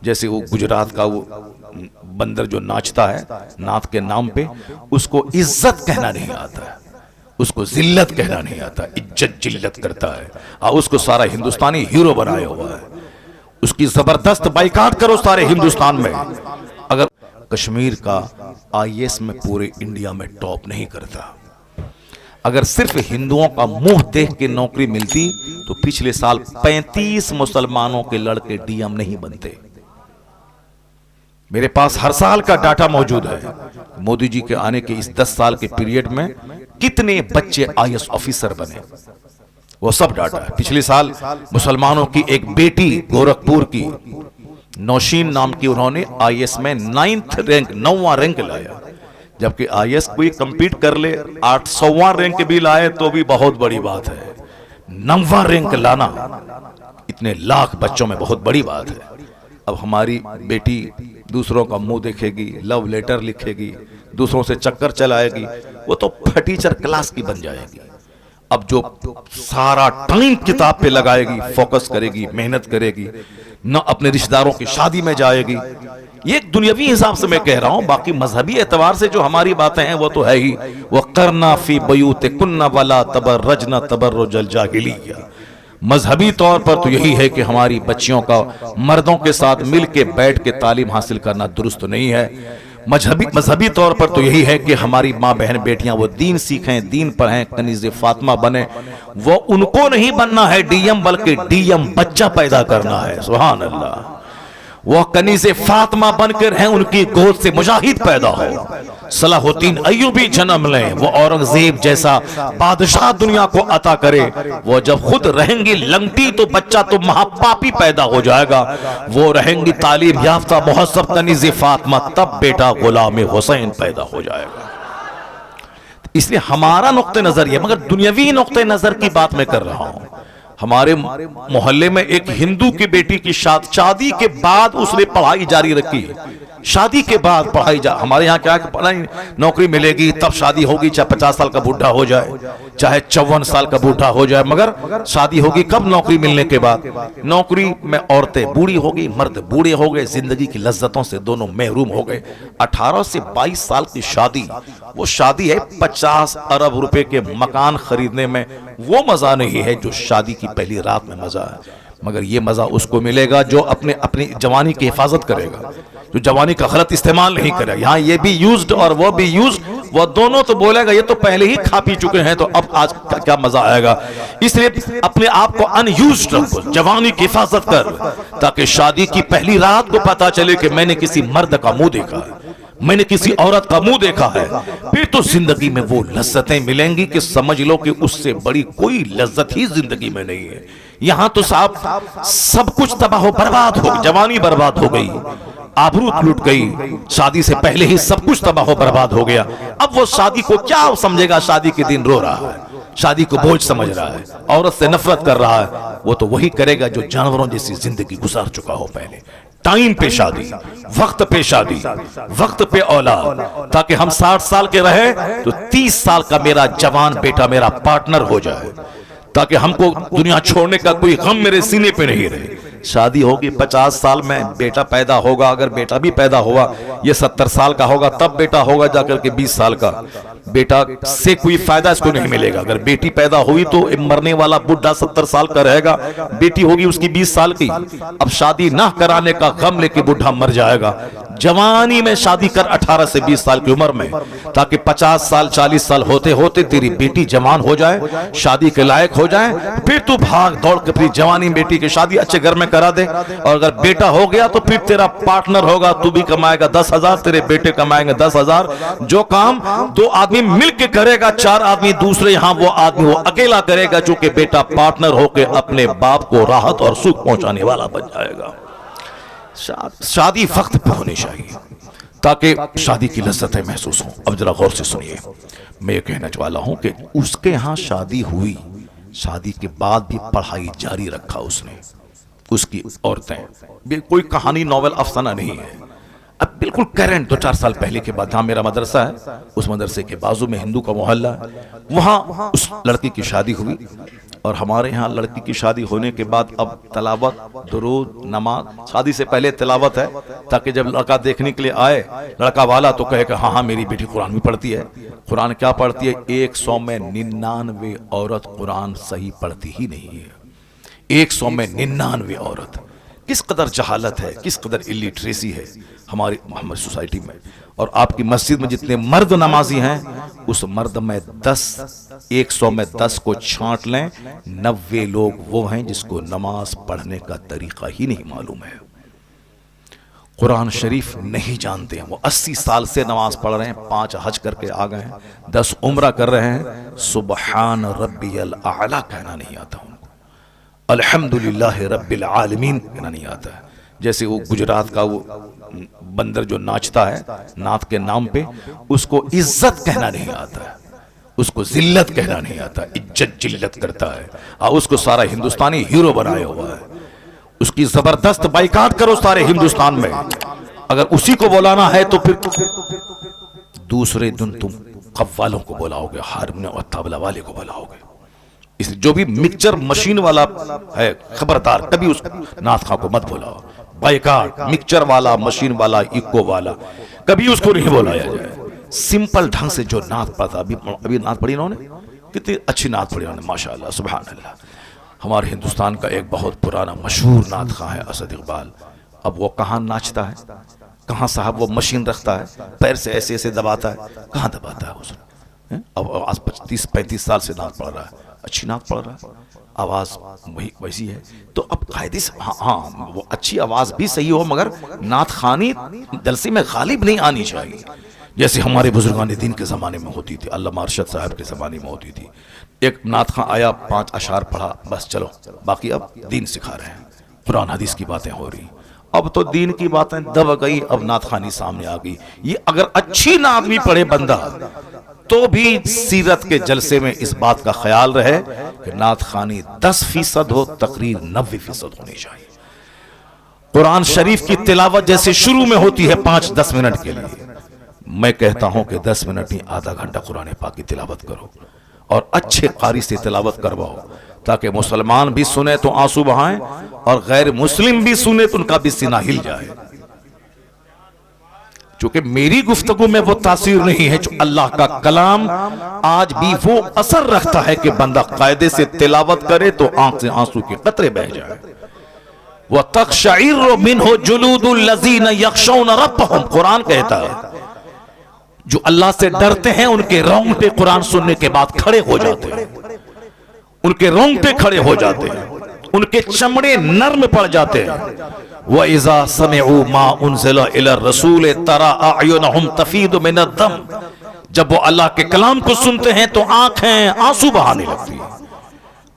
जैसे वो गुजरात का वो बंदर जो नाचता है नाथ के नाम पे, उसको इज्जत कहना नहीं आता है, उसको जिल्लत कहना नहीं आता, इज्जत जिल्लत करता है। और उसको सारा हिंदुस्तानी हीरो बनाया हुआ है। उसकी जबरदस्त बाइकाट करो सारे हिंदुस्तान में। अगर कश्मीर का आईएएस में पूरे इंडिया में टॉप नहीं करता, अगर सिर्फ हिंदुओं का मुंह देख के नौकरी मिलती तो पिछले साल 35 मुसलमानों के लड़के डीएम नहीं बनते। मेरे पास हर साल का डाटा मौजूद है। मोदी जी के आने के इस 10 साल के पीरियड में कितने बच्चे आईएएस ऑफिसर बने, वो सब डाटा है। पिछले साल मुसलमानों की एक बेटी गोरखपुर की नौशीन नाम की, उन्होंने आईएएस में 9वां रैंक लाया। जबकि आईएएस कोई कंपीट कर ले 800वां रैंक भी लाए तो भी बहुत बड़ी बात है। 9वां रैंक लाना इतने लाख बच्चों में बहुत बड़ी बात है। अब हमारी बेटी दूसरों का मुंह देखेगी, लव लेटर लिखेगी, दूसरों से चक्कर चलाएगी, वो तो टीचर क्लास की बन जाएगी। अब जो सारा टाइम किताब पे लगाएगी, फोकस करेगी, मेहनत करेगी, न अपने रिश्तेदारों की शादी में जाएगी। ये दुनियावी हिसाब से मैं कह रहा हूं, बाकी मजहबी एतबार से जो हमारी बातें हैं वो तो है ही। वो करना फी बयूते कुन्ना वला तबर्रजना तबर्रुजल जाहिलिया। मजहबी तौर पर तो यही है कि हमारी बच्चियों का मर्दों के साथ मिल के बैठ के तालीम हासिल करना दुरुस्त नहीं है। मजहबी तौर पर तो यही है कि हमारी माँ बहन बेटियां वो दीन सीखें, दीन पढ़ें, कनीज़े फातिमा बने। वो उनको नहीं बनना है डीएम, बल्कि डीएम बच्चा पैदा करना है। सुभान अल्लाह। वो कनीज़े फातिमा बनकर हैं, उनकी गोद से मुजाहिद पैदा हो, सलाहुद्दीन अय्यूबी जन्म लें, वो औरंगजेब जैसा बादशाह दुनिया को अता करे। वो जब खुद रहेंगी लंगटी तो बच्चा तो महापापी पैदा हो जाएगा। वो रहेंगी तालीम याफ्ता मुहस्सब कनीज़े फातिमा, तब बेटा गुलाम हुसैन पैदा हो जाएगा। इसलिए हमारा नुक्ते नजर ये, मगर दुनियावी नुक्ते नजर की बात मैं कर रहा हूं। हमारे मोहल्ले में एक हिंदू की बेटी की शादी के बाद उसने पढ़ाई जारी रखी। शादी के बाद पढ़ाई हमारे यहाँ क्या पढ़ाई, नौकरी मिलेगी तब शादी होगी, चाहे 50 साल का बूढ़ा हो जाए, चाहे 54 साल का बूढ़ा हो जाए, मगर शादी होगी कब? नौकरी मिलने के बाद। नौकरी में औरतें बूढ़ी हो गई, मर्द बूढ़े हो गए, जिंदगी की लज्जतों से दोनों महरूम हो गए। 18 से 22 साल की शादी, वो शादी है 50 अरब रुपए के मकान खरीदने में। वो मजा नहीं है जो शादी की पहली रात में मजा है। मगर ये मजा उसको मिलेगा जो अपनी जवानी की हिफाजत करेगा, जो जवानी का गलत इस्तेमाल नहीं करेगा। यहाँ ये भी यूज्ड और वो भी यूज्ड, वो दोनों तो बोलेगा ये तो पहले ही खा पी चुके हैं, तो अब आज क्या मजा आएगा। इसलिए अपने आप को अनयूज्ड रखो, जवानी की हिफाजत कर, ताकि शादी की पहली रात को पता चले कि मैंने किसी मर्द का मुंह देखा है, मैंने किसी औरत का मुंह देखा है। फिर तो जिंदगी में वो लज्जतें मिलेंगी कि समझ लो कि उससे बड़ी कोई लज्जत ही जिंदगी में नहीं है। यहां तो साहब सब कुछ तबाह हो बर्बाद हो, जवानी बर्बाद हो गई, आबरू लूट गई, शादी से पहले ही सब कुछ तबाह हो बर्बाद हो गया। अब वो शादी को क्या समझेगा? शादी के दिन रो रहा है, शादी को बोझ समझ रहा है, औरत से नफरत कर रहा है। वो तो वही करेगा जो जानवरों जैसी जिंदगी गुजार चुका हो पहले। टाइम पे शादी, वक्त पे शादी, वक्त पे औलाद, ताकि हम 60 साल के रहे तो 30 साल का मेरा जवान बेटा मेरा पार्टनर हो जाए, ताकि हमको दुनिया छोड़ने का कोई गम मेरे सीने पे नहीं रहे। शादी होगी 50 साल में, बेटा पैदा होगा, अगर बेटा भी पैदा हुआ ये 70 साल का होगा, तब बेटा होगा जाकर के 20 साल का। बेटा से कोई फायदा इसको नहीं मिलेगा। अगर बेटी पैदा हुई तो मरने वाला बुढ़ा 70 साल का रहेगा, बेटी होगी उसकी 20 साल की। अब शादी ना कराने का गम लेके बुढ़ा मर जाएगा। जवानी में शादी कर 18 से 20 साल की उम्र में, ताकि 50 साल 40 साल होते होते तेरी बेटी जवान हो जाए, शादी के लायक हो जाए। फिर तू भाग दौड़ के अपनी जवानी बेटी की शादी अच्छे घर में करा दे। और अगर बेटा हो गया तो फिर तेरा पार्टनर होगा, तू भी कमाएगा 10,000, तेरे बेटे कमाएंगे 10,000। जो काम 2 आदमी मिलके करेगा, 4 आदमी दूसरे, यहां वो आदमी वो अकेला करेगा, चूंकि बेटा पार्टनर होकर अपने बाप को राहत और सुख पहुंचाने वाला बन जाएगा। शादी वक्त पे होनी चाहिए ताकि शादी की लज्जतें महसूस हों। अब जरा गौर से सुनिए, मैं ये कहना वाला हूं कि उसके यहां शादी हुई, शादी के बाद भी पढ़ाई जारी रखा उसने, उसकी औरतें। कोई कहानी नॉवेल अफसाना नहीं है। अब बिल्कुल करंट 2-4 साल पहले के बाद, जहाँ मेरा मदरसा है उस मदरसे के बाजू में हिंदू का मोहल्ला है, वहाँ उस लड़की की शादी हुई। और हमारे यहाँ लड़की की शादी होने के बाद अब तलावत, दुरूद, नमाज, शादी से पहले तिलावत है, ताकि जब लड़का देखने के लिए आए लड़का वाला तो कहे कि हाँ हाँ मेरी बेटी कुरान भी पढ़ती है। कुरान क्या पढ़ती है? 100 में 99 औरत कुरान सही पढ़ती ही नहीं है। 100 में 99 औरत। किस कदर जहालत है, किस कदर इलिटरेसी है हमारी मोहम्मद सोसाइटी में। और आपकी मस्जिद में जितने मर्द नमाजी हैं, उस मर्द में 100 में 10 को छांट लें, 90 लोग वो हैं जिसको नमाज पढ़ने का तरीका ही नहीं मालूम है, कुरान शरीफ नहीं जानते हैं। वो 80 साल से नमाज पढ़ रहे हैं, 5 हज करके आ गए हैं, 10 उम्रा कर रहे हैं, सुबहान रब्बियल आला कहना नहीं आता उनको, अल्हम्दुलिल्लाह रब्बिल आलमीन कहना नहीं आता है। जैसे वो गुजरात का वो बंदर जो नाचता है नात के नाम पे, उसको इज्जत कहना नहीं आता है, उसको जिल्लत कहना नहीं आता, इज्जत जिल्लत करता है। और उसको सारा हिंदुस्तानी हीरो बनाया हुआ है। उसकी जबरदस्त बाइकाट करो सारे हिंदुस्तान में। अगर उसी को बुलाना है तो फिर दूसरे दिन तुम कव्वालों को बुलाओगे, हारमोनियम और तबला वाले को बुलाओगे। इसलिए जो भी मिक्सचर मशीन वाला है, खबरदार कभी उस नाथ खां को मत बुलाओ। बाइकाट, मिक्सचर वाला, मशीन वाला, इको वाला, कभी उसको नहीं बुलाया जाए। सिंपल ढंग से जो नाथ पढ़ता, अभी नाथ पढ़ी इन्होंने, कितनी अच्छी नाथ पढ़ी उन्होंने, माशाअल्लाह सुभान अल्लाह। हमारे हिंदुस्तान का एक बहुत पुराना मशहूर नाथ खां है असद इकबाल। अब वो कहाँ नाचता है, कहाँ साहब वो मशीन रखता है, पैर से ऐसे ऐसे दबाता है, कहाँ दबाता है उसने। अब आज 35 साल से नाथ पढ़ रहा है, अच्छी नाथ पढ़ रहा है, आवाज वही वैसी है। तो अब कायदे से हाँ वो अच्छी आवाज भी सही हो, मगर नाथ खानी जलसे में गालिब नहीं आनी चाहिए, जैसे हमारे बुजुर्गान दीन के ज़माने में होती थी, अल्लामा अरशद साहब के ज़माने में होती थी। एक नाथ खां आया, 5 अशार पढ़ा, बस चलो, बाकी अब दीन सिखा रहे हैं, कुरान हदीस की बातें हो रही। अब तो दीन की बातें दब गई, अब नाथ खानी सामने आ गई। ये अगर अच्छी नात भी पढ़े बंदा तो भी सीरत के जलसे में इस बात का ख्याल रहे कि नात खानी 10% हो, तकरीर 90% होनी चाहिए। कुरान शरीफ की तिलावत जैसे शुरू में होती है 5-10 मिनट के लिए, मैं कहता हूं कि 10 मिनट नहीं, आधा घंटा कुरान पाक की तिलावत करो और अच्छे कारी से तिलावत करवाओ, ताकि मुसलमान भी सुने तो आंसू बहाएं और गैर मुस्लिम भी सुने तो उनका भी सीना हिल जाए। चूंकि मेरी गुफ्तगू में वो तासीर नहीं है, जो अल्लाह का कलाम आज भी वो असर रखता है कि बंदा कायदे से तिलावत करे तो आंख से आंसू के कतरे बह जाए। वह तक़शइरु मिन्हु जुलूदुल लज़ीना यख़शौना रब्बहुम, कुरान कहता है जो अल्लाह से डरते हैं उनके रोंगटे कुरान सुनने के बाद खड़े हो जाते हैं, उनके रोंगटे खड़े हो जाते हैं, उनके चमड़े नर्म पड़ जाते हैं। व इज़ा समिअू मा उनज़िला इला रसूल तरा अयुनहुम तफीदु मिनद्दम, जब वो अल्लाह के कलाम को सुनते हैं तो आंखें आंसू बहाने लगती हैं।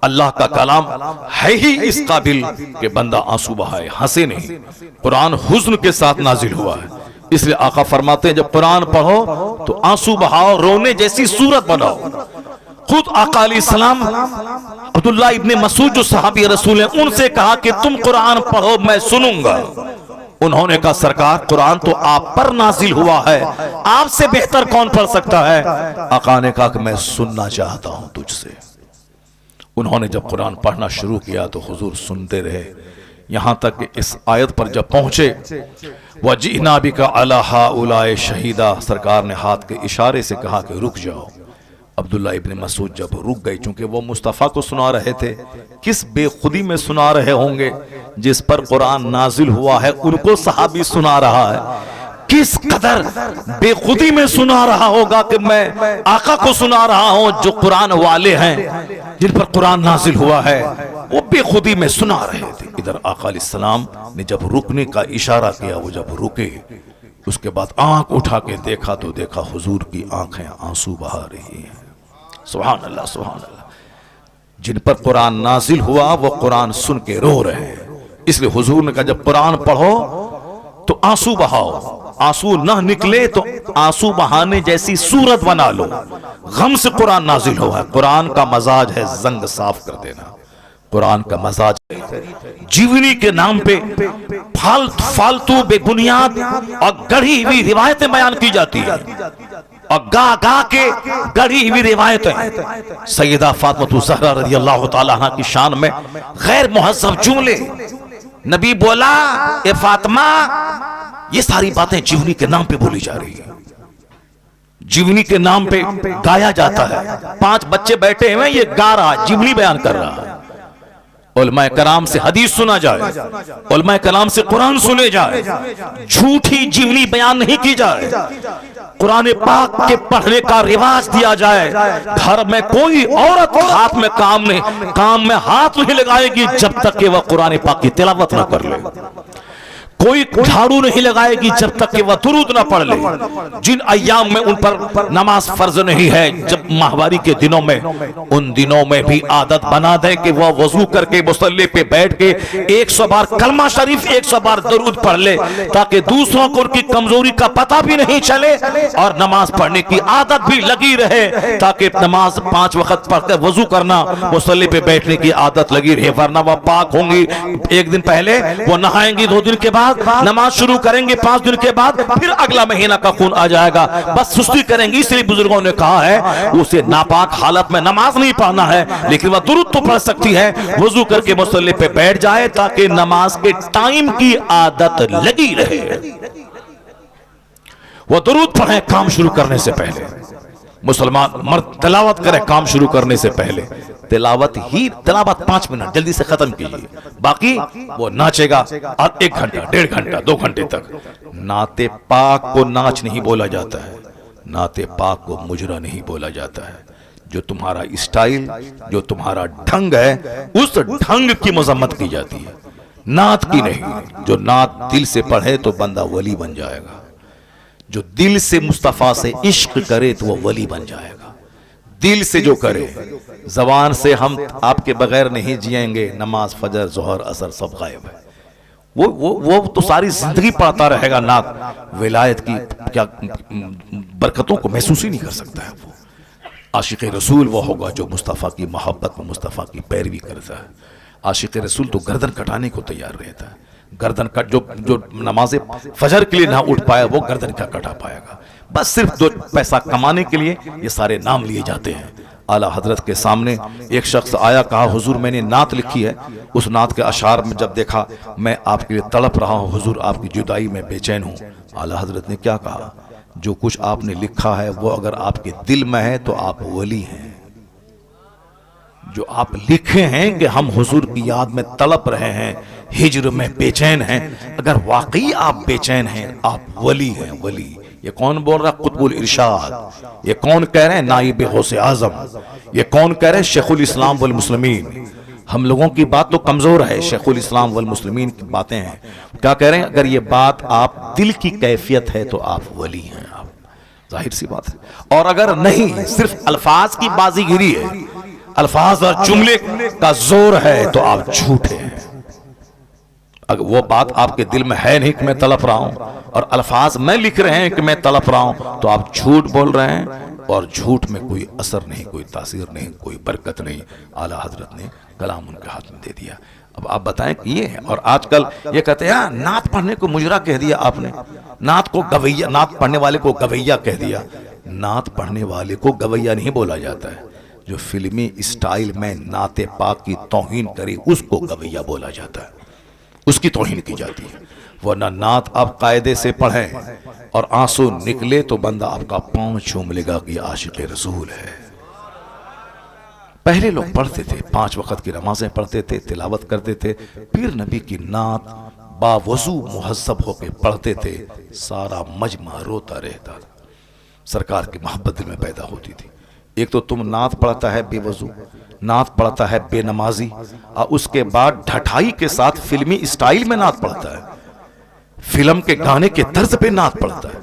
अल्लाह का कलाम है ही इस काबिल कि बंदा आंसू बहाए, हंसे नहीं। कुरान हुज़्न के साथ नाजिल हुआ है, इसलिए आका फरमाते हैं जब कुरान पढ़ो तो आंसू बहाओ, रोने जैसी सूरत बनाओ। खुद आका अलैहिस्सलाम अब्दुल्लाह इब्ने मसूद जो सहाबी रसूल हैं, उनसे कहा कि तुम कुरान पढ़ो मैं सुनूंगा। उन्होंने कहा सरकार कुरान तो आप पर नाजिल हुआ है, आपसे बेहतर कौन पढ़ सकता है। आका ने कहा कि मैं सुनना चाहता हूं तुझसे। उन्होंने जब कुरान पढ़ना शुरू किया तो हुजूर सुनते रहे, यहां तक कि इस आयत पर जब पहुंचे वजीना बिका अला हाउलाए शहीदा, सरकार ने हाथ के इशारे से कहा कि रुक जाओ। अब्दुल्ला इब्ने मसूद जब रुक गए, चूंकि वो मुस्तफ़ा को सुना रहे थे, किस बेखुदी में सुना रहे होंगे, जिस पर कुरान नाजिल हुआ है उनको सहाबी सुना रहा है, किस कदर बेखुदी में सुना रहा होगा कि मैं आका को सुना रहा हूं जो कुरान वाले हैं, जिन पर कुरान नाजिल हुआ है, वो बेखुदी में सुना रहे थे। इधर आका अलैहिस्सलाम ने जब रुकने का इशारा किया, वो जब रुके उसके बाद आंख उठा के देखा तो देखा हुजूर की आंखें आंसू बहा रही हैं। सुभान अल्लाह सुभान अल्लाह। जिन पर कुरान नाजिल हुआ वो कुरान सुन के रो रहे हैं, इसलिए हुजूर ने कहा जब कुरान पढ़ो तो आंसू बहाओ, आंसू ना निकले तो आंसू बहाने जैसी सूरत बना लो। गम से कुरान नाजिल हुआ है, कुरान का मजाज है जंग साफ कर देना, कुरान का मजाज जीवनी के नाम पे फालतू बेबुनियाद और गढ़ी हुई रिवायतें बयान की जाती है और गा गा के गढ़ी हुई रिवायतें। सैयदा फातिमा ज़हरा रज़ियल्लाहु ताला अन्हा की शान में गैर मुहज़्ज़ब जुमले, नबी बोला ए फातिमा, ये सारी बातें जीवनी के नाम पे बोली जा रही है, जीवनी के नाम पे गाया जाता है। 5 बच्चे बैठे हुए, ये गा रहा, जीवनी बयान कर रहा है। उलमाए कराम से हदीस सुना जाए, उलमाए कराम से कुरान सुने जाए, झूठी जीवनी बयान नहीं की जाए, कुरान पाक के पढ़ने का रिवाज दिया जाए। घर में कोई औरत हाथ में काम में हाथ नहीं लगाएगी जब तक कि वह कुरान पाक की तिलावत न कर ले। कोई झाड़ू नहीं लगाएगी जब तक कि वह दुरूद ना पढ़ ले। जिन अय्याम में उन पर नमाज फर्ज नहीं है, जब माहवारी के दिनों में, उन दिनों में भी आदत बना दे कि वह वजू करके मुसल्ले पे बैठ के 100 बार कलमा शरीफ 100 बार दुरूद पढ़ ले, ताकि दूसरों को उनकी कमजोरी का पता भी नहीं चले और नमाज पढ़ने की आदत भी लगी रहे, ताकि नमाज 5 वक्त पढ़कर वजू करना, मुसल्ले पे बैठने की आदत लगी रहे। वरना वह पाक होंगी, 1 दिन पहले वो नहाएंगी, 2 दिन के बाद नमाज शुरू करेंगे, 5 दिन के बाद फिर अगला महीना का खून आ जाएगा, बस सुस्ती करेंगी। इसलिए बुजुर्गों ने कहा है उसे नापाक हालत में नमाज नहीं पढ़ना है, लेकिन वह दुरूद तो पढ़ सकती है, वजू करके मुसल्ले पे बैठ जाए ताकि नमाज के टाइम की आदत लगी रहे। वह दुरूद पढ़े काम शुरू करने से पहले, मुसलमान मर्द तिलावत करे काम शुरू करने से पहले। तिलावत 5 मिनट जल्दी से खत्म कीजिए, बाकी वो नाचेगा और 1 घंटा 1.5 घंटा 2 घंटे तक। नाते पाक को नाच नहीं बोला जाता है, नाते पाक को मुजरा नहीं बोला जाता है। जो तुम्हारा स्टाइल, जो तुम्हारा ढंग है, उस ढंग की मजम्मत की जाती है, नात की नहीं। जो नात दिल से पढ़े तो बंदा वली बन जाएगा, जो दिल से मुस्तफा से इश्क करे तो वह वली बन जाएगा। दिल से जो करे, जबान से हम आपके बगैर नहीं जिएंगे, नमाज फजर जोहर असर सब गायब है, वो तो सारी जिंदगी पढ़ता रहेगा नात, विलायत की क्या बरकतों को महसूस ही नहीं कर सकता है। वो आशिक रसूल वो होगा जो मुस्तफ़ा की मोहब्बत में मुस्तफ़ा की पैरवी करता है। आशिक रसूल तो गर्दन कटाने को तैयार रहता है, गर्दन कट जो नमाज फजर के लिए ना उठ पाया वो गर्दन क्या कटा पाएगा। बस सिर्फ 2 पैसा कमाने के लिए ये सारे नाम लिए जाते हैं। आला हजरत के सामने एक शख्स आया, कहा हुजूर मैंने नात लिखी है, उस नात के अशार में जब देखा मैं आपके लिए तड़प रहा हूँ हुजूर, आपकी जुदाई में बेचैन हूँ। आला हजरत ने क्या कहा, जो कुछ आपने लिखा है वो अगर आपके दिल में है तो आप वली हैं। जो आप लिखे हैं कि हम हुजूर की याद में तड़प रहे हैं, हिज्र में बेचैन हैं, अगर वाकई आप बेचैन हैं आप वली हैं, वली। ये कौन बोल रहा, कुतुबुल इरशाद। ये कौन कह रहे हैं, नाइब गौसे आजम। ये कौन कह रहे हैं, शेखुल इस्लाम वल मुस्लिमीन। हम लोगों की बात तो कमजोर है, शेखुल इस्लाम वल मुस्लिमीन की बातें हैं। क्या कह रहे हैं, अगर ये बात आप दिल की कैफियत है तो आप वली हैं, आप, जाहिर सी बात है। और अगर नहीं, सिर्फ अल्फाज की बाजीगिरी है, अल्फाज और जुमले का जोर है तो आप झूठे हैं। अगर वो बात आपके दिल में है नहीं कि मैं तड़प रहा हूं, और अल्फाज में लिख रहे हैं कि मैं तड़प रहा हूं, तो आप झूठ बोल रहे हैं, और झूठ में कोई असर नहीं, कोई तासीर नहीं, कोई बरकत नहीं। आला हजरत ने कलाम उनके हाथ में दे दिया। अब आप बताएं कि ये है। और आजकल ये कहते हैं नात पढ़ने को मुजरा कह दिया आपने, नात को गवैया, नात पढ़ने वाले को गवैया कह दिया। नात पढ़ने वाले को गवैया नहीं बोला जाता है, जो फिल्मी स्टाइल में नाते पाक की तौहीन करे उसको गवैया बोला जाता है, उसकी तौहीन की जाती है। वरना नात आप कायदे से पढ़ें और आंसू निकले तो बंदा आपका पांव चूम लेगा कि आशिक रसूल है। पहले लोग पढ़ते थे, 5 वक्त की नमाजें पढ़ते थे, तिलावत करते थे, फिर नबी की नात बावजू मुहज्जब होके पढ़ते थे, सारा मजमा रोता रहता था, सरकार की मोहब्बत दिल में पैदा होती थी। एक तो तुम नात पढ़ता है बेवजू, नात पढ़ता है बेनमाजी, और उसके बाद ढठाई के साथ फिल्मी स्टाइल में नात पढ़ता है, फिल्म के गाने के तर्ज पे नात पढ़ता है,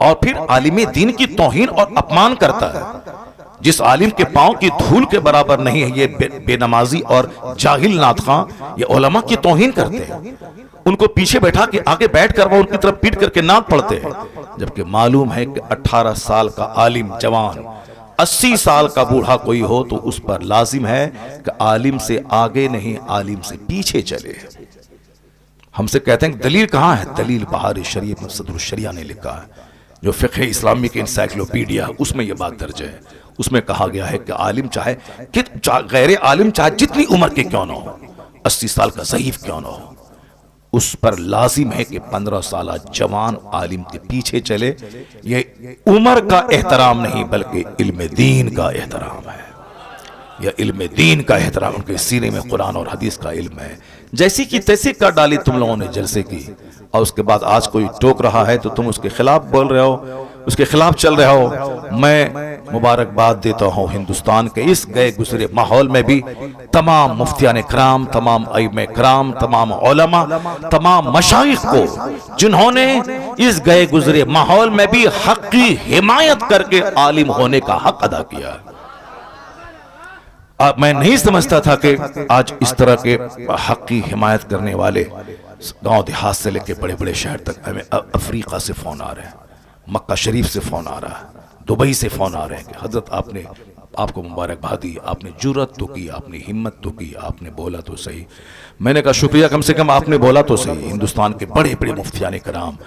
और फिर आलिम दीन की तौहीन और अपमान करता है। जिस आलिम के पांव की धूल के बराबर नहीं है ये बेनमाजी और जाहिल नात खां, ये उलमा की तौहीन करते हैं। उनको पीछे बैठा के आगे बैठ कर वो उनकी तरफ पीट करके नात पढ़ते हैं, जबकि मालूम है कि 18 साल का आलिम जवान 80 साल का बूढ़ा कोई हो तो उस पर लाजिम है कि आलिम से आगे नहीं, आलिम से पीछे चले। हमसे कहते हैं दलील कहाँ है? दलील बहार शरीफ में सदरुल शरिया ने लिखा है, जो फ़िक़्ह इस्लामी की इंसाइक्लोपीडिया, उसमें यह बात दर्ज है। उसमें कहा गया है कि आलिम चाहे कि गैर आलिम चाहे जितनी उम्र के क्यों ना हो, 80 साल का ज़ईफ क्यों ना हो, उस पर लाजिम है कि 15 साल जवान आलिम के पीछे चले। ये उम्र का एहतराम नहीं बल्कि इल्म दीन का एहतराम है। यह इल्म दीन का एहतराम, उनके सीने में कुरान और हदीस का इल्म है। जैसी की तैसी कर डाली तुम लोगों ने जलसे की, और उसके बाद आज कोई टोक रहा है तो तुम उसके खिलाफ बोल रहे हो, उसके खिलाफ चल रहे हो। मैं मुबारकबाद देता हूँ हिंदुस्तान के इस गए गुजरे माहौल में भी तमाम मुफ्तियान कराम, तमाम अइम्मा कराम, तमाम उलमा, तमाम मशाइख को, जिन्होंने इस गए गुजरे माहौल में भी हक की हिमायत करके आलिम होने का हक अदा किया। मैं नहीं समझता था कि आज इस तरह के हक की हिमायत करने वाले गांव देहात से लेके बड़े बड़े शहर तक, हमें अफ्रीका से फ़ोन आ रहे हैं, मक्का शरीफ से फ़ोन आ रहा है, दुबई से फ़ोन आ रहे हैं कि हज़रत आपको मुबारकबाद दी, आपने जुर्रत तो की, आपने हिम्मत तो की, आपने बोला तो सही। मैंने कहा शुक्रिया, कम से कम आपने बोला तो सही। हिंदुस्तान के बड़े बड़े मुफ्तियान कराम,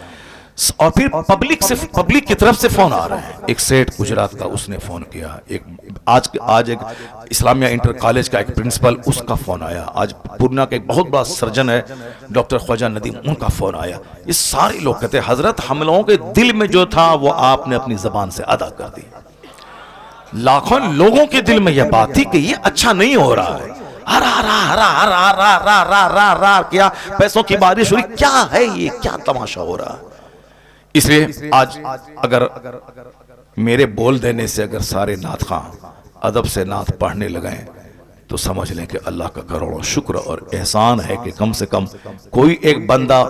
और फिर पब्लिक की तरफ से फोन आ रहे हैं। एक सेठ गुजरात का, उसने फोन किया। एक आज एक इस्लामिया इंटर कॉलेज का एक प्रिंसिपल, उसका फोन आया। आज पूर्णा का एक बहुत बड़ा सर्जन है डॉक्टर ख्वाजा नदीम, उनका फोन आया। ये सारे लोग कहते हैं हजरत हम लोगों के दिल में जो था वो आपने अपनी जबान से अदा कर दी। लाखों लोगों के दिल में यह बात थी कि ये अच्छा नहीं हो रहा है, हरा हरा हरा हरा हरा हरा हरा हरा हरा, क्या पैसों की बारिश हो रही, क्या है ये, क्या तमाशा हो रहा है। इसलिए आज अगर मेरे बोल देने से अगर सारे नात खां अदब से नात पढ़ने लगे तो समझ लें कि अल्लाह का करोड़ों शुक्र और एहसान है कि कम से कम कोई एक बंदा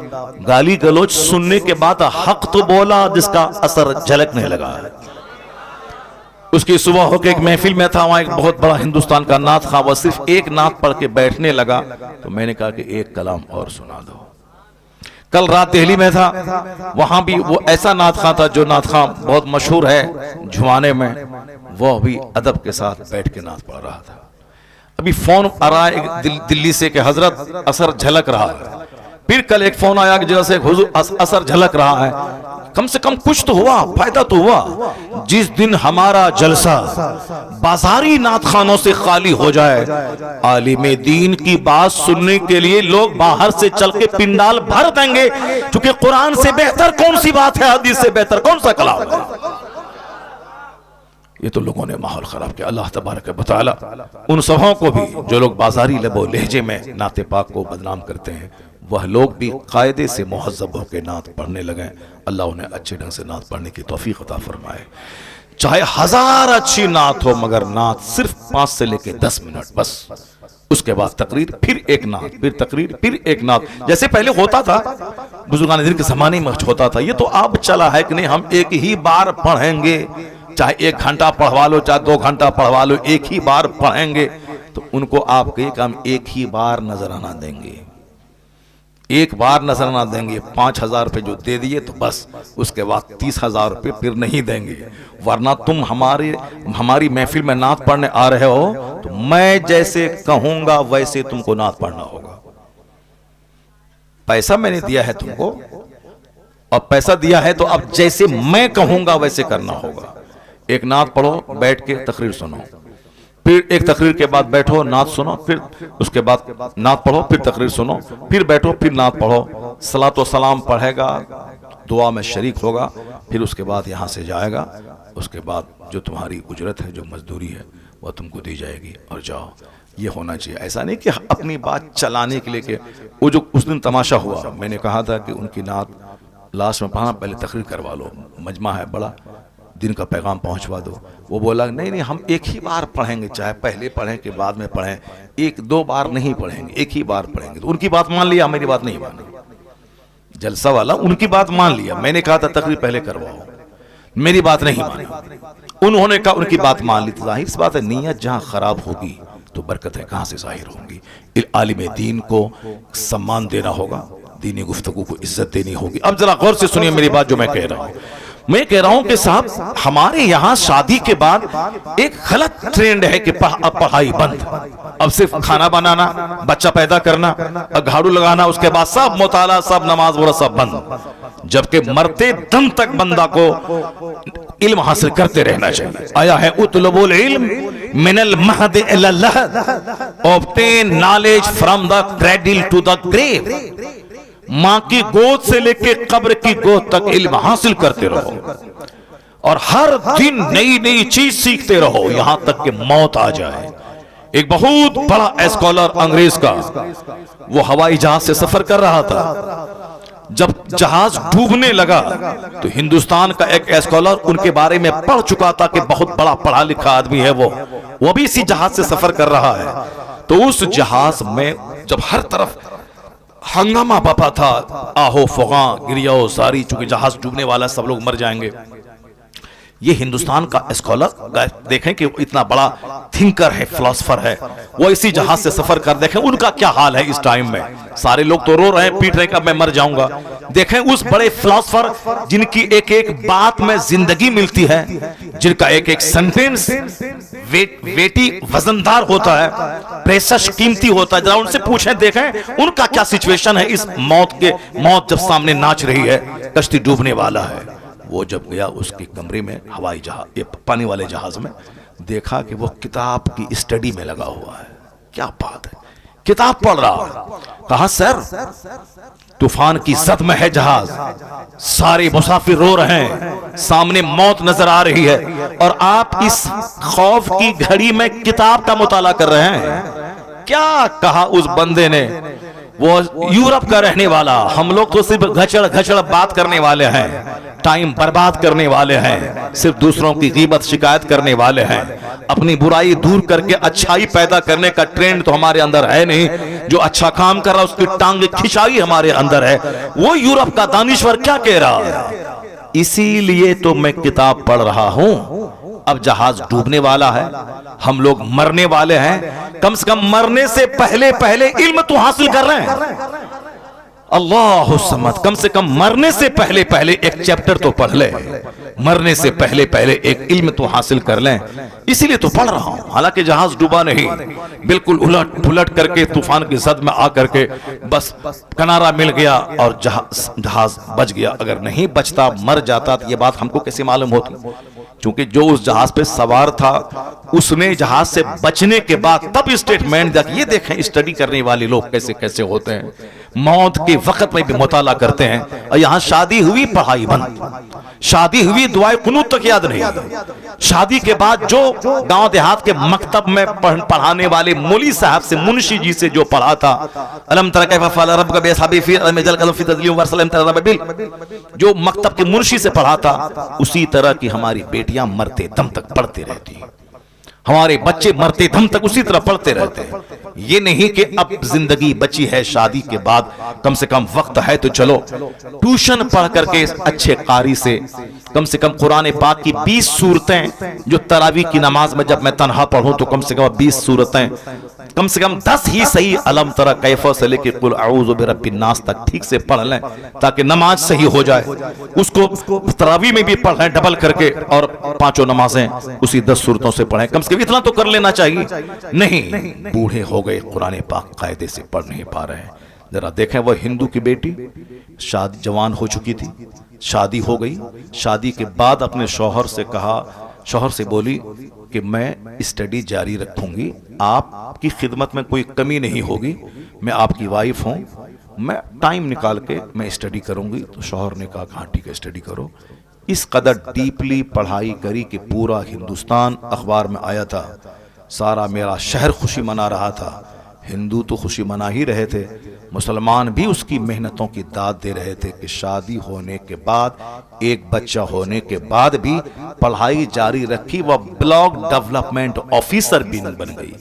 गाली गलोच सुनने के बाद हक तो बोला जिसका असर झलकने लगा है। उसकी सुबह होकर एक महफिल में था, वहां एक बहुत बड़ा हिंदुस्तान का नात खां, वह सिर्फ एक नात पढ़ के बैठने लगा तो मैंने कहा कि एक कलाम और सुना दो। कल रात दिल्ली में था, वहां भी वो ऐसा नात खां था जो नात खां बहुत मशहूर है झुमाने में, वो भी अदब के साथ बैठ के नात पढ़ रहा था। अभी फोन आ रहा है दिल्ली से कि हजरत असर झलक रहा है। फिर कल एक फोन आया कि जैसे हुजूर असर झलक रहा है। कम से कम कुछ तो हुआ, फायदा तो हुआ। जिस दिन हमारा जलसा बाजारी नात खानों से खाली हो जाए, आलिम दीन की बात सुनने के लिए लोग बाहर से चल के पिंडाल भर देंगे, क्योंकि कुरान से बेहतर कौन सी बात है, हदीस से बेहतर कौन सा कलाम है। ये तो लोगों ने माहौल खराब किया। अल्लाह तबारक व तआला उन सबों को भी जो लोग बाजारी लबो लहजे में नाते पाक को बदनाम करते हैं, वह लोग भी कायदे से मुहज़्ज़ब होकर नात पढ़ने लगे। अल्लाह उन्हें अच्छे ढंग से नात पढ़ने की तौफीक अता फरमाए। चाहे 1000 अच्छी नात हो, मगर नात सिर्फ 5 से लेकर 10 मिनट बस। उसके बाद तकरीर, फिर एक नात, फिर तकरीर, फिर एक नात, जैसे पहले होता था बुजुर्गान दीन के ज़माने में होता था। ये तो अब चला है कि नहीं, हम एक ही बार पढ़ेंगे, चाहे 1 घंटा पढ़वा लो, चाहे 2 घंटा पढ़वा लो, एक ही बार पढ़ेंगे। तो उनको आप कहिए कि हम एक ही बार नजराना देंगे, एक बार नजराना देंगे। 5000 रुपये जो दे दिए तो बस, उसके बाद 30,000 रुपये फिर नहीं देंगे, वरना तुम हमारी महफिल में नात पढ़ने आ रहे हो तो मैं जैसे कहूंगा वैसे तुमको नात पढ़ना होगा। पैसा मैंने दिया है तुमको, और पैसा दिया है तो अब जैसे मैं कहूंगा वैसे करना होगा। एक नात पढ़ो, बैठ के तकरीर सुनो, फिर एक तकरीर के बाद बैठो नात सुनो, फिर उसके बाद नात पढ़ो, फिर तकरीर सुनो, फिर बैठो, फिर नात पढ़ो, सलातो सलाम पढ़ेगा, दुआ में शरीक होगा, फिर उसके बाद यहाँ से जाएगा। उसके बाद जो तुम्हारी उजरत है, जो मजदूरी है, वह तुमको दी जाएगी और जाओ। ये होना चाहिए। ऐसा नहीं कि अपनी बात चलाने के लिए कि वो जो उस दिन तमाशा हुआ, मैंने कहा था कि उनकी नात लास्ट में पढ़ना, पहले तकरीर करवा लो, मजमा है बड़ा, दिन का पैगाम पहुंचवा दो। वो बोला नहीं नहीं, हम एक ही बार पढ़ेंगे, चाहे पहले पढ़ें कि बाद में पढ़ें, 1-2 बार नहीं पढ़ेंगे, एक ही बार पढ़ेंगे। तो उनकी बात मान लिया, मेरी बात नहीं मानी। जलसा वाला उनकी बात मान लिया, मैंने कहा था तकरीर पहले करवाओ, मेरी बात नहीं मानी। उन्होंने कहा उनकी बात मान ली। तो जाहिर सी बात है, नीयत जहां खराब होगी तो बरकतें कहां से जाहिर होंगी। आलिम दीन को सम्मान देना होगा, दीनी गुफ्तगू को इज्जत देनी होगी। अब जरा गौर से सुनिए मेरी बात जो मैं कह रहा हूं। मैं कह रहा हूं कि साहब हमारे यहां शादी के बाद एक गलत ट्रेंड है कि अब पढ़ाई बंद, अब सिर्फ खाना बनाना, बच्चा पैदा करना, झाड़ू लगाना, उसके बाद सब मुताला, सब नमाज वगैरह सब बंद। जबकि मरते दम तक बंदा को इल्म हासिल करते रहना चाहिए। आया है उतलबुल इल्म मिनल महद इलल लहद, obtain knowledge from the cradle to the grave. मां की गोद से लेके कब्र की गोद तक इल्म हासिल करते रहो और हर दिन नई नई चीज सीखते रहो यहां तक कि मौत आ जाए। एक बहुत बड़ा स्कॉलर अंग्रेज का, वो हवाई जहाज से सफर कर रहा था। जब जहाज डूबने लगा तो हिंदुस्तान का एक स्कॉलर उनके बारे में पढ़ चुका था कि बहुत बड़ा पढ़ा लिखा आदमी है वो भी इसी जहाज से सफर कर रहा है। तो उस जहाज में जब हर तरफ हंगामा बपा था, आहो फुगा गिरियो सारी, चूंकि जहाज डूबने वाला, सब लोग मर जाएंगे। ये हिंदुस्तान का स्कॉलर देखें कि इतना बड़ा थिंकर है, फिलोसफर है, वो इसी जहाज से सफर कर, देखें उनका क्या हाल है इस टाइम में। सारे लोग तो रो रहे हैं, पीट रहे हैं कि अब मैं मर जाऊंगा। देखें उस बड़े फिलोसफर जिनकी एक एक बात में जिंदगी मिलती है, जिनका एक एक सेंटेंस वेटी वजनदार होता है, प्रेशस कीमती होता है। जरा उनसे पूछें, देखें उनका क्या सिचुएशन है इस मौत जब सामने नाच रही है, कश्ती डूबने वाला है। वो जब गया उसके कमरे में, हवाई जहाज, ये पानी वाले जहाज में, देखा कि वो किताब की स्टडी में लगा हुआ है। क्या बात है, किताब पढ़ रहा है। कहा सर तूफान की जद में है जहाज, सारे मुसाफिर रो रहे हैं, सामने मौत नजर आ रही है और आप इस खौफ की घड़ी में किताब का मुताला कर रहे हैं। क्या कहा उस बंदे ने, वो यूरोप का रहने वाला, हम लोग तो सिर्फ घचड़ घचड़ बात करने वाले हैं, टाइम बर्बाद करने वाले हैं, सिर्फ दूसरों की गीबत शिकायत करने वाले हैं, अपनी बुराई दूर करके अच्छाई पैदा करने का ट्रेंड तो हमारे अंदर है नहीं। जो अच्छा काम कर रहा है उसकी टांग खिंचाई हमारे अंदर है। वो यूरोप का दानिश्वर क्या कह रहा है, इसीलिए तो मैं किताब पढ़ रहा हूं। अब जहाज डूबने वाला है, हम लोग मरने वाले हैं, कम से कम मरने से पहले पहले इल्म तो हासिल कर रहे हैं। अल्लाह समद, कम से कम मरने से पहले पहले एक चैप्टर तो पढ़ ले, मरने से पहले पहले एक इल्म तो हासिल कर लें, इसीलिए तो पढ़ रहा हूं। हालांकि जहाज डूबा नहीं, बिल्कुल उलट पुलट करके तूफान की जद में आकर के बस किनारा मिल गया और जहाज बच गया। अगर नहीं बचता, मर जाता, तो ये बात हमको कैसे मालूम होती? क्योंकि जो उस जहाज पे सवार था उसने जहाज से बचने के बाद तब स्टेटमेंट दिया। ये देखें स्टडी करने वाले लोग कैसे कैसे होते हैं, मौत के वक्त में भी मुताला करते हैं। और यहां शादी हुई, पढ़ाई बंद, शादी हुई, दुआए कुनूत तक याद नहीं। शादी के बाद जो गांव देहात के मकतब में पढ़ाने वाले मौली साहब से, मुंशी जी से जो पढ़ा था, अलम तरा कैफ फअल रब्बुका बिअसहाबी फील अलम यजल फी तदलीम वरसलम तरबिल, जो मकतब के मुंशी से पढ़ा था, उसी तरह की हमारी बेटियां मरते दम तक पढ़ती रहती हैं, हमारे बच्चे मरते दम तक उसी तरह पढ़ते रहते हैं। ये नहीं कि अब जिंदगी बची है, शादी के बाद कम से कम वक्त है तो चलो ट्यूशन पढ़ करके अच्छे कारी से कम कुरान पाक की 20 सूरतें, जो तरावी की नमाज में जब मैं तन्हा पढ़ूं तो कम से कम 20 सूरतें, कम से कम 10 ही सही अलम तरा कैफा से लेके कुल अऊज़ु बिरब्बिन नास तक ठीक से पढ़ लें ताकि नमाज सही हो जाए। उसको तरावी में भी पढ़ लें डबल करके और 5 नमाजें उसी 10 सूरतों से पढ़ें, कम से कम इतना तो कर लेना चाहिए। नहीं, बूढ़े हो गए, कुरान पाक कायदे से पढ़ नहीं पा रहे हैं। जरा देखें, वह हिंदू की बेटी शादी जवान हो चुकी थी, शादी हो गई, शादी के बाद अपने शौहर से कहा, शौहर से बोली कि मैं स्टडी जारी रखूंगी, आपकी खिदमत में कोई कमी नहीं होगी, मैं आपकी वाइफ हूं, मैं टाइम निकाल के मैं स्टडी करूंगी। तो शौहर ने कहा हाँ ठीक है, स्टडी करो। इस कदर डीपली पढ़ाई करी कि पूरा हिंदुस्तान अखबार में आया था, सारा मेरा शहर खुशी मना रहा था। हिंदू तो खुशी मना ही रहे थे, मुसलमान भी उसकी मेहनतों की दाद दे रहे थे कि शादी होने के बाद, एक बच्चा होने के बाद भी पढ़ाई जारी रखी। वह ब्लॉक डेवलपमेंट ऑफिसर भी बन गई,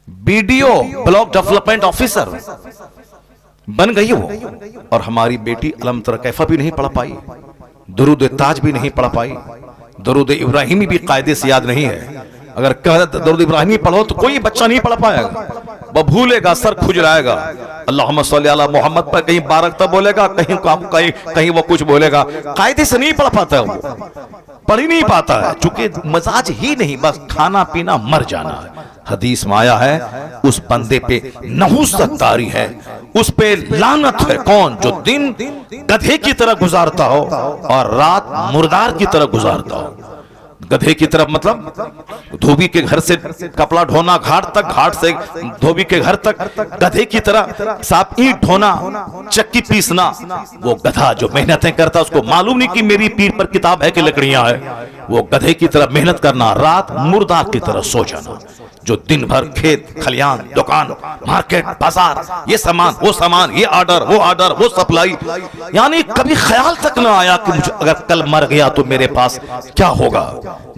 बीडीओ ब्लॉक डेवलपमेंट ऑफिसर बन गई वो। और हमारी बेटी अलम तरा कैफा भी नहीं पढ़ पाई, दुरूद ताज भी नहीं पढ़ पाई, दुरूद इब्राहिमी भी कायदे से याद नहीं है। अगर दुरूद इब्राहिमी पढ़ो तो कोई बच्चा नहीं पढ़ पाएगा। वह भूलेगा, सर खुजलाएगा। अल्लाहुम्मा सल्ली अला मोहम्मद पर कहीं बारक तब बोलेगा, कहीं कहीं कहीं वो कुछ बोलेगा। कायदे से नहीं पढ़ पाता है, वो पढ़ ही नहीं पाता है, चूंकि मजाज ही नहीं, बस खाना पीना मर जाना है। हदीस में आया है उस बंदे पे नहुसत तारी है, उस पे लानत है। कौन? जो दिन गधे की तरह गुजारता हो और रात मुर्दार की तरह गुजारता हो। गधे की तरफ मतलब धोबी के घर से कपड़ा ढोना घाट तक, घाट से धोबी के घर तक, गधे की तरह साफ ईंट ढोना, चक्की पीसना। वो गधा जो मेहनतें करता उसको मालूम नहीं कि मेरी पीठ पर किताब है कि लकड़ियां है। वो गधे की तरह मेहनत करना, रात मुर्दार की तरह सो जाना। जो दिन भर खेत खलियान, दुकान, मार्केट, बाजार, ये सामान, वो सामान, ये ऑर्डर, वो ऑर्डर, वो सप्लाई, यानी कभी ख्याल तक ना आया कि मुझे अगर कल मर गया तो मेरे पास क्या होगा।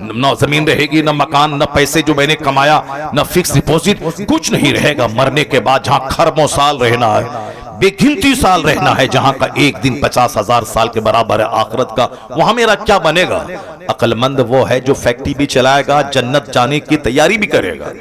न जमीन रहेगी, न मकान, न पैसे जो मैंने कमाया, न फिक्स डिपॉजिट, कुछ नहीं रहेगा मरने के बाद। जहां खरबों साल रहना है, बेगिनती साल रहना है, जहां का एक दिन 50,000 साल के बराबर है आखिरत का, वहां मेरा क्या बनेगा। अक्लमंद वो है जो फैक्ट्री भी चलाएगा, जन्नत जाने की तैयारी भी करेगा,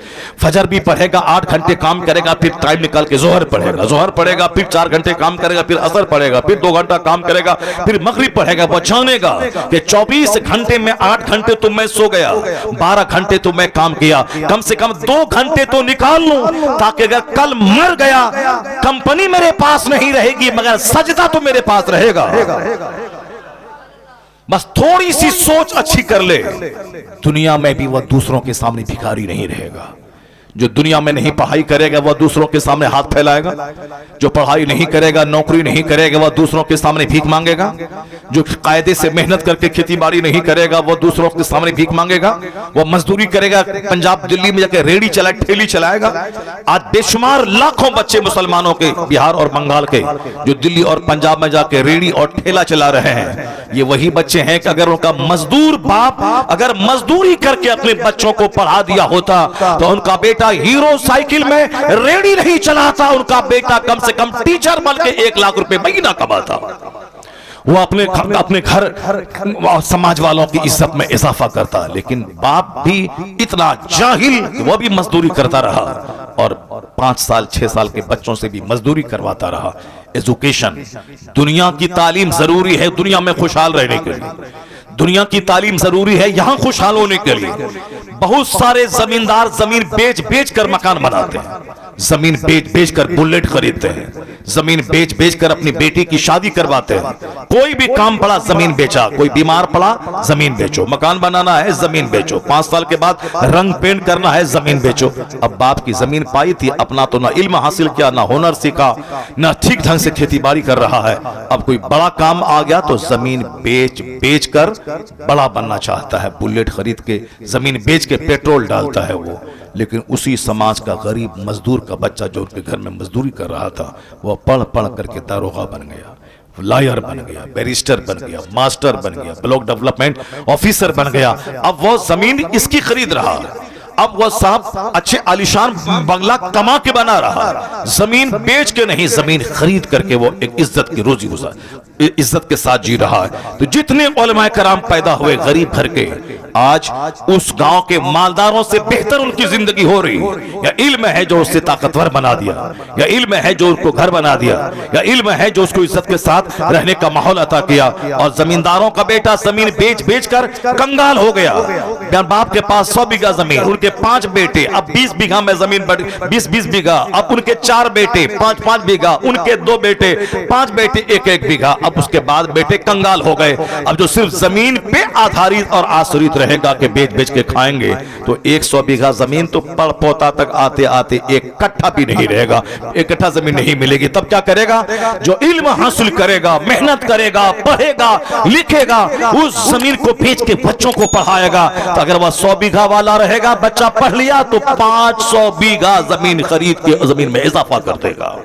फजर भी पढ़ेगा, 8 घंटे काम करेगा, फिर टाइम निकाल के जोहर पढ़ेगा, जोहर पढ़ेगा, फिर 4 घंटे काम करेगा, फिर असर पढ़ेगा, फिर 2 घंटा काम करेगा, फिर मगरिब पढ़ेगा। वो जानेगा कि 24 घंटे में 8 घंटे तो मैं सो गया, 12 घंटे तो मैं काम किया, कम से कम 2 घंटे तो निकाल लूं, ताकि अगर कल मर गया कंपनी मेरे पास नहीं रहेगी मगर सजदा तो मेरे पास रहेगा। बस थोड़ी सी सोच अच्छी कर ले, दुनिया में भी वह दूसरों के सामने भिखारी नहीं रहेगा। जो दुनिया में नहीं पढ़ाई करेगा वह दूसरों के सामने हाथ फैलाएगा, जो पढ़ाई नहीं करेगा, नौकरी नहीं करेगा, वह दूसरों के सामने भीख मांगेगा, जो कायदे से मेहनत करके खेती बाड़ी नहीं करेगा वह दूसरों के सामने भीख मांगेगा, वह मजदूरी करेगा, पंजाब दिल्ली में जाकर रेड़ी चलाए, ठेली चलाएगा। आज बेशुमार लाखों बच्चे मुसलमानों के, बिहार और बंगाल के, जो दिल्ली और पंजाब में जाकर रेड़ी और ठेला चला रहे हैं, ये वही बच्चे हैं कि अगर उनका मजदूर बाप अगर मजदूरी करके अपने बच्चों को पढ़ा दिया होता तो उनका बेटा हीरो साइकिल में रेडी नहीं चलाता, उनका बेटा कम से कम टीचर बन के 1 लाख रुपए महीना कमाता। वो अपने घर समाज वालों की इज्जत में इजाफा करता। लेकिन बाप भी इतना जाहिल कि वो भी मजदूरी करता रहा और 5 साल 6 साल के बच्चों से भी मजदूरी करवाता रहा। एजुकेशन, दुनिया की तालीम जरूरी है दुनिया में खुशहाल रहने के लिए, दुनिया की तालीम जरूरी है यहां खुशहाल होने के लिए। बहुत सारे जमींदार जमीन बेच बेच कर मकान बनाते हैं, जमीन बेच बेच कर बुलेट खरीदते हैं, जमीन बेच बेच कर अपनी बेटी की शादी करवाते हैं। कोई भी काम पड़ा जमीन बेचा, कोई बीमार पड़ा जमीन बेचो, मकान बनाना है जमीन बेचो, 5 साल के बाद रंग पेंट करना है जमीन बेचो। अब बाप की जमीन पाई थी, अपना तो ना इल्म हासिल किया, ना हुनर सीखा, ना ठीक ढंग से खेती बाड़ी कर रहा है। अब कोई बड़ा काम आ गया तो जमीन बेच बेच कर बड़ा बनना चाहता है, बुलेट खरीद के जमीन बेच के पेट्रोल डालता है वो। लेकिन उसी समाज का गरीब मजदूर का बच्चा जो उनके घर में मजदूरी कर रहा था, वह पढ़ पढ़ करके दारोगा बन गया, लॉयर बन गया, बैरिस्टर बन गया, मास्टर बन गया, ब्लॉक डेवलपमेंट ऑफिसर बन गया। अब वो जमीन इसकी खरीद रहा है, अब वह साहब अच्छे आलिशान बंगला कमा के बना रहा, जमीन बेच के नहीं, जमीन खरीद करके वो एक इज्जत की रोजी गुजार इज्जत के साथ जी रहा है। तो जितने उलमाए कराम पैदा हुए गरीब घर के, आज उस गांव के मालदारों से बेहतर उनकी जिंदगी हो रही। या इल्म है जो उससे ताकतवर बना दिया, या इल्म है जो उसको घर बना दिया, या इल्म है जो उसको इज्जत के साथ रहने का माहौल अता किया। और जमींदारों का बेटा जमीन बेच बेच कर कंगाल हो गया। बाप के पास 100 बीघा जमीन, उनके 5 बेटे, अब 20 बीघा में जमीन बढ़ 20 बीघा, अब उनके 4 बेटे 5 बीघा, उनके 2 बेटे 5 बेटे 1 बीघा। अब उसके बाद बेटे कंगाल हो गए। अब जो सिर्फ जमीन पे आधारित और आश्रित रहेगा कि बेच बेच के खाएंगे, तो 100 बीघा जमीन तो पड़ पोता तक आते आते 1 कट्ठा भी नहीं रहेगा, 1 कट्ठा जमीन नहीं मिलेगी। तब क्या करेगा? जो इल्म हासिल करेगा, मेहनत करेगा, पढ़ेगा, लिखेगा, उस जमीन को बेच के बच्चों को पढ़ाएगा। तो अगर वह 100 बीघा वाला रहेगा, बच्चा पढ़ लिया तो 500 बीघा जमीन खरीद के जमीन में इजाफा कर देगा।